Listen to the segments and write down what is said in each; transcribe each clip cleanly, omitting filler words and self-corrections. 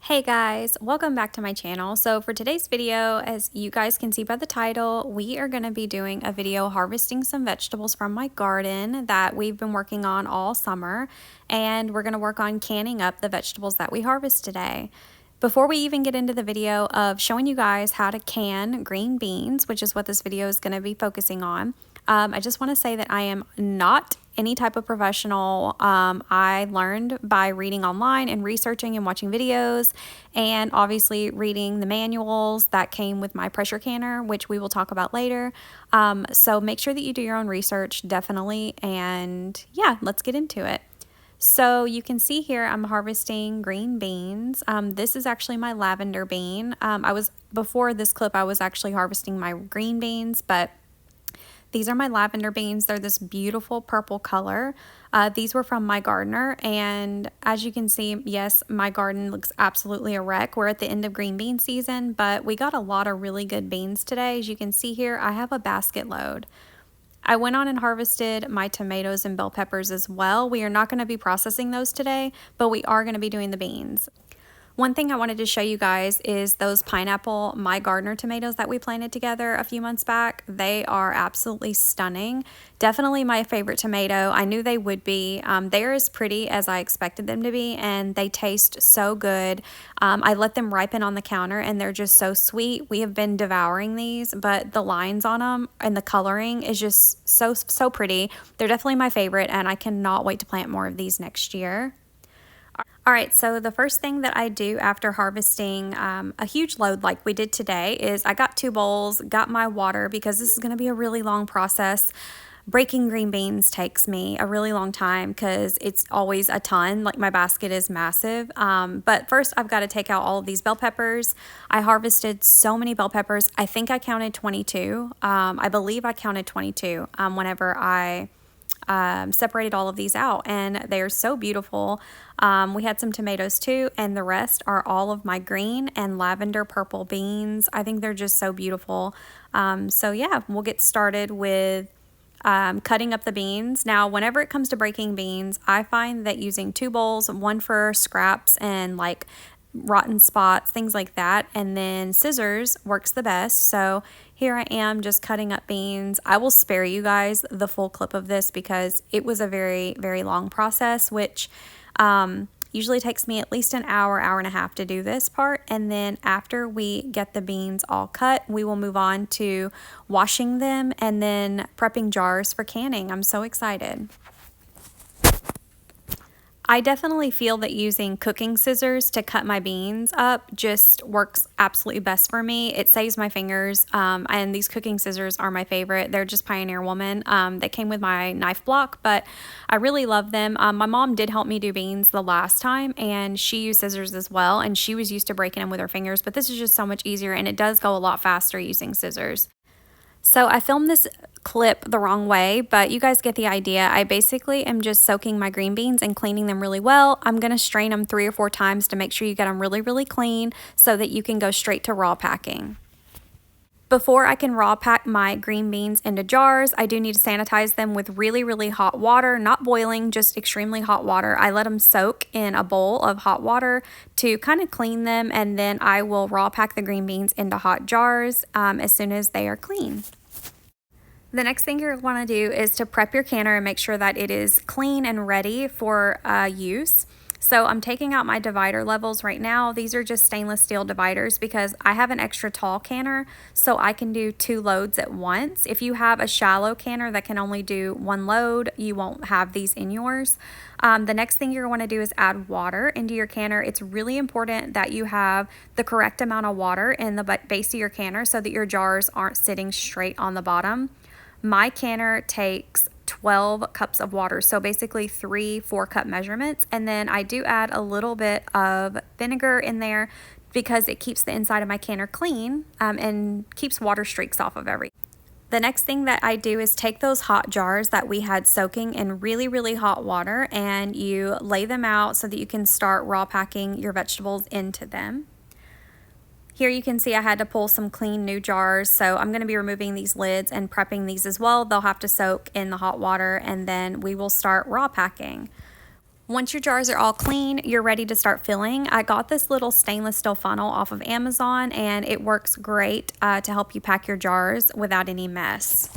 Hey guys, welcome back to my channel. So for today's video, as you guys can see by the title, we are going to be doing a video harvesting some vegetables from my garden that we've been working on all summer, and we're going to work on canning up the vegetables that we harvest today. Before we even get into the video of showing you guys how to can green beans, which is what this video is going to be focusing on, I just want to say that I am not any type of professional. I learned by reading online and researching and watching videos, and obviously reading the manuals that came with my pressure canner, which we will talk about later. So make sure that you do your own research, definitely. And yeah, let's get into it. So you can see here I'm harvesting green beans. This is actually my lavender bean. Before this clip, I was actually harvesting my green beans, but these are my lavender beans. They're this beautiful purple color. These were from my gardener, and as you can see, yes, my garden looks absolutely a wreck. We're at the end of green bean season, but we got a lot of really good beans today. As you can see here, I have a basket load. I went on and harvested my tomatoes and bell peppers as well. We are not going to be processing those today, but we are going to be doing the beans. One thing I wanted to show you guys is those pineapple My Gardener tomatoes that we planted together a few months back. They are absolutely stunning. Definitely my favorite tomato. I knew they would be. They're as pretty as I expected them to be, and they taste so good. I let them ripen on the counter, and they're just so sweet. We have been devouring these, but the lines on them and the coloring is just so pretty. They're definitely my favorite, and I cannot wait to plant more of these next year. All right, so the first thing that I do after harvesting a huge load like we did today is I got 2 bowls, got my water, because this is going to be a really long process. Breaking green beans takes me a really long time because it's always a ton. Like, my basket is massive. But first I've got to take out all of these bell peppers. I harvested so many bell peppers. I think I counted 22. I believe I counted 22 whenever I separated all of these out, and they are so beautiful. We had some tomatoes too, and the rest are all of my green and lavender purple beans. I think they're just so beautiful. So yeah, we'll get started with cutting up the beans. Now, whenever it comes to breaking beans, I find that using 2 bowls, one for scraps and like rotten spots, things like that, and then scissors works the best. So here I am just cutting up beans. I will spare you guys the full clip of this because it was a very, very long process, which usually takes me at least an hour, hour and a half to do this part. And then after we get the beans all cut, we will move on to washing them and then prepping jars for canning. I'm so excited. I definitely feel that using cooking scissors to cut my beans up just works absolutely best for me. It saves my fingers, and these cooking scissors are my favorite. They're just Pioneer Woman. They came with my knife block, but I really love them. My mom did help me do beans the last time, and she used scissors as well, and she was used to breaking them with her fingers, but this is just so much easier, and it does go a lot faster using scissors. So I filmed this clip the wrong way, but you guys get the idea. I basically am just soaking my green beans and cleaning them really well. I'm going to strain them 3 or 4 times to make sure you get them really, really clean so that you can go straight to raw packing. Before I can raw pack my green beans into jars, I do need to sanitize them with really, really hot water, not boiling, just extremely hot water. I let them soak in a bowl of hot water to kind of clean them, and then I will raw pack the green beans into hot jars as soon as they are clean. The next thing you're want to do is to prep your canner and make sure that it is clean and ready for use. So I'm taking out my divider levels right now. These are just stainless steel dividers because I have an extra tall canner, so I can do 2 loads at once. If you have a shallow canner that can only do 1 load, you won't have these in yours. The next thing you're going to do is add water into your canner. It's really important that you have the correct amount of water in the base of your canner so that your jars aren't sitting straight on the bottom. My canner takes 12 cups of water, so basically 3 4-cup measurements, and then I do add a little bit of vinegar in there because it keeps the inside of my canner clean and keeps water streaks off of everything. The next thing that I do is take those hot jars that we had soaking in really, really hot water, and you lay them out so that you can start raw packing your vegetables into them. Here you can see I had to pull some clean new jars, so I'm going to be removing these lids and prepping these as well. They'll have to soak in the hot water, and then we will start raw packing. Once your jars are all clean, you're ready to start filling. I got this little stainless steel funnel off of Amazon, and it works great to help you pack your jars without any mess.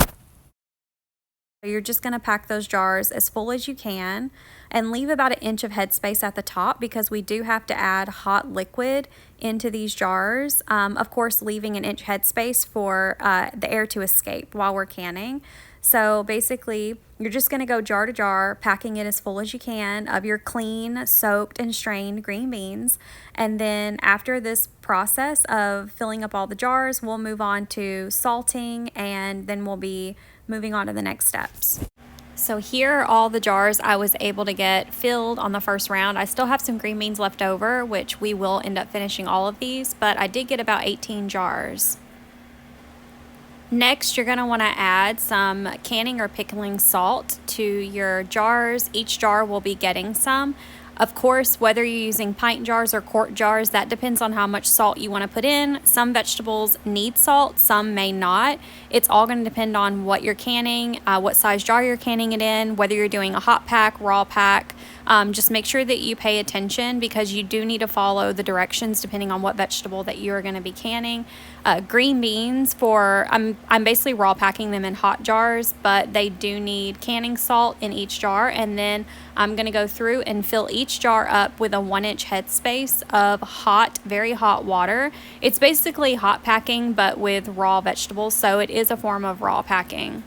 You're just going to pack those jars as full as you can and leave about 1 inch of headspace at the top because we do have to add hot liquid into these jars. Of course, leaving 1 inch headspace for the air to escape while we're canning. So basically, you're just going to go jar to jar, packing it as full as you can of your clean, soaked, and strained green beans. And then after this process of filling up all the jars, we'll move on to salting, and then we'll be moving on to the next steps. So here are all the jars I was able to get filled on the first round. I still have some green beans left over, which we will end up finishing all of these, but I did get about 18 jars. Next, you're going to want to add some canning or pickling salt to your jars. Each jar will be getting some. Of course, whether you're using pint jars or quart jars, that depends on how much salt you want to put in. Some vegetables need salt, some may not. It's all going to depend on what you're canning, what size jar you're canning it in, whether you're doing a hot pack, raw pack. Just make sure that you pay attention because you do need to follow the directions depending on what vegetable that you're going to be canning. Green beans, I'm basically raw packing them in hot jars, but they do need canning salt in each jar, and then I'm going to go through and fill each jar up with a 1 inch headspace of hot, very hot water. It's basically hot packing but with raw vegetables, so it is a form of raw packing.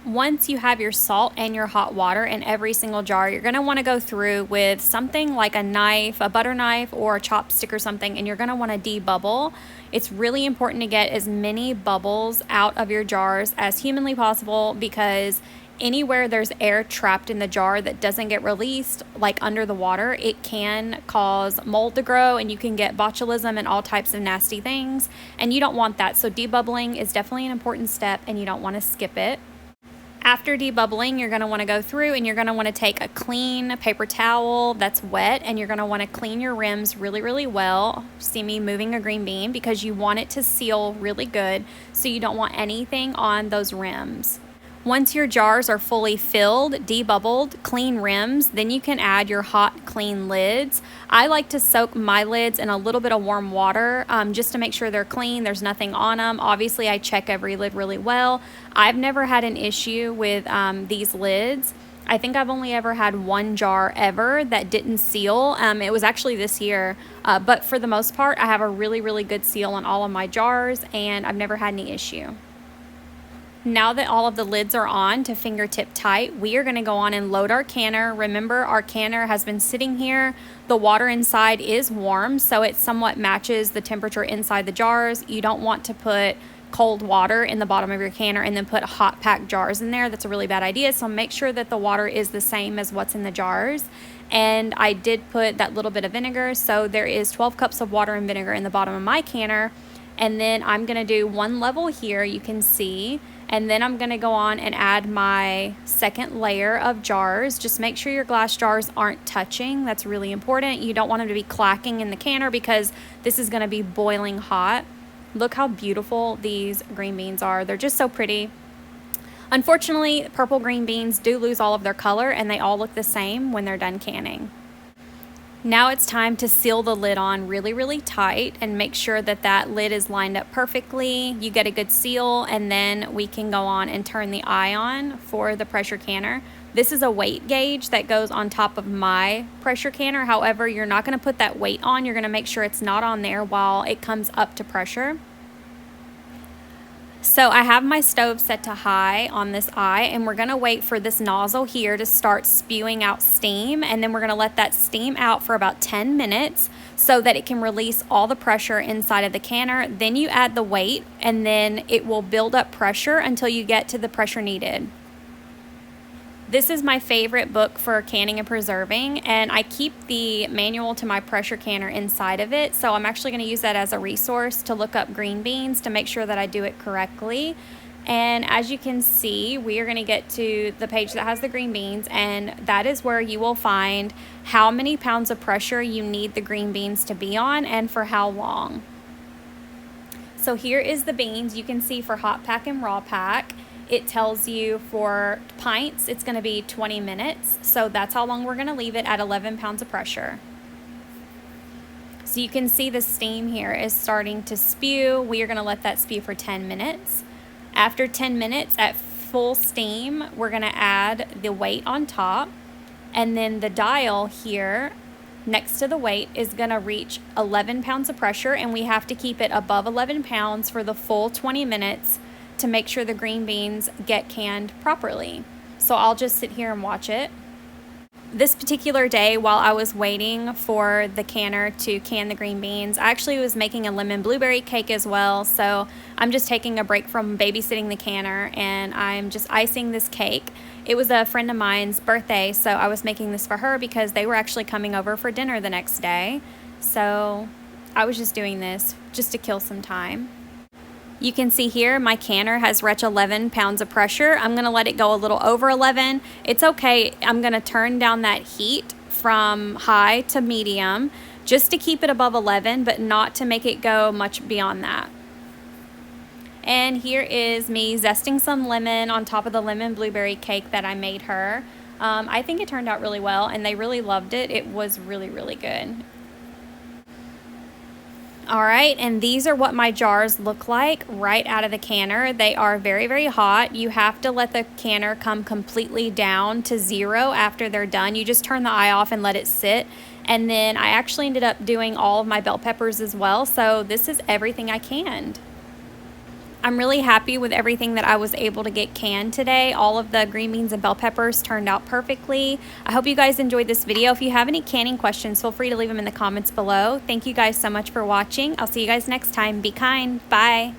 Once you have your salt and your hot water in every single jar, you're going to want to go through with something like a knife, a butter knife, or a chopstick or something, and you're going to want to debubble. It's really important to get as many bubbles out of your jars as humanly possible because anywhere there's air trapped in the jar that doesn't get released, like under the water, it can cause mold to grow and you can get botulism and all types of nasty things, and you don't want that. So debubbling is definitely an important step and you don't want to skip it. After debubbling, you're going to want to go through and you're going to want to take a clean paper towel that's wet and you're going to want to clean your rims really, really well. See me moving a green bean because you want it to seal really good, so you don't want anything on those rims. Once your jars are fully filled, debubbled, clean rims, then you can add your hot, clean lids. I like to soak my lids in a little bit of warm water just to make sure they're clean, there's nothing on them. Obviously, I check every lid really well. I've never had an issue with these lids. I think I've only ever had one jar ever that didn't seal. It was actually this year, but for the most part, I have a really, really good seal on all of my jars and I've never had any issue. Now that all of the lids are on to fingertip tight, we are going to go on and load our canner. Remember, our canner has been sitting here. The water inside is warm, so it somewhat matches the temperature inside the jars. You don't want to put cold water in the bottom of your canner and then put hot packed jars in there. That's a really bad idea. So make sure that the water is the same as what's in the jars. And I did put that little bit of vinegar. So there is 12 cups of water and vinegar in the bottom of my canner. And then I'm going to do one level here, you can see. And then I'm going to go on and add my second layer of jars. Just make sure your glass jars aren't touching. That's really important. You don't want them to be clacking in the canner because this is going to be boiling hot. Look how beautiful these green beans are. They're just so pretty. Unfortunately, purple green beans do lose all of their color and they all look the same when they're done canning. Now it's time to seal the lid on really, really tight and make sure that that lid is lined up perfectly. You get a good seal, and then we can go on and turn the eye on for the pressure canner. This is a weight gauge that goes on top of my pressure canner. However, you're not going to put that weight on. You're going to make sure it's not on there while it comes up to pressure. So I have my stove set to high on this eye, and we're going to wait for this nozzle here to start spewing out steam, and then we're going to let that steam out for about 10 minutes so that it can release all the pressure inside of the canner. Then you add the weight, and then it will build up pressure until you get to the pressure needed. This is my favorite book for canning and preserving, and I keep the manual to my pressure canner inside of it, so I'm actually going to use that as a resource to look up green beans to make sure that I do it correctly. And as you can see, we are going to get to the page that has the green beans, and that is where you will find how many pounds of pressure you need the green beans to be on and for how long. So here is the beans you can see for hot pack and raw pack. it tells you for pints, it's gonna be 20 minutes. So that's how long we're gonna leave it at 11 pounds of pressure. So you can see the steam here is starting to spew. We are gonna let that spew for 10 minutes. After 10 minutes at full steam, we're gonna add the weight on top, and then the dial here next to the weight is gonna reach 11 pounds of pressure, and we have to keep it above 11 pounds for the full 20 minutes to make sure the green beans get canned properly. So I'll just sit here and watch it. This particular day, while I was waiting for the canner to can the green beans, I actually was making a lemon blueberry cake as well. So I'm just taking a break from babysitting the canner, and I'm just icing this cake. It was a friend of mine's birthday, so I was making this for her because they were actually coming over for dinner the next day. So I was just doing this just to kill some time. You can see here my canner has reached 11 pounds of pressure. I'm gonna let it go a little over 11. It's okay. I'm gonna turn down that heat from high to medium just to keep it above 11, but not to make it go much beyond that. And here is me zesting some lemon on top of the lemon blueberry cake that I made her. I think it turned out really well, and they really loved it. It was really, really good. All right, and these are what my jars look like right out of the canner. They are very, very hot. You have to let the canner come completely down to 0 after they're done. You just turn the eye off and let it sit. And then I actually ended up doing all of my bell peppers as well. So this is everything I canned. I'm really happy with everything that I was able to get canned today. All of the green beans and bell peppers turned out perfectly. I hope you guys enjoyed this video. If you have any canning questions, feel free to leave them in the comments below. Thank you guys so much for watching. I'll see you guys next time. Be kind. Bye.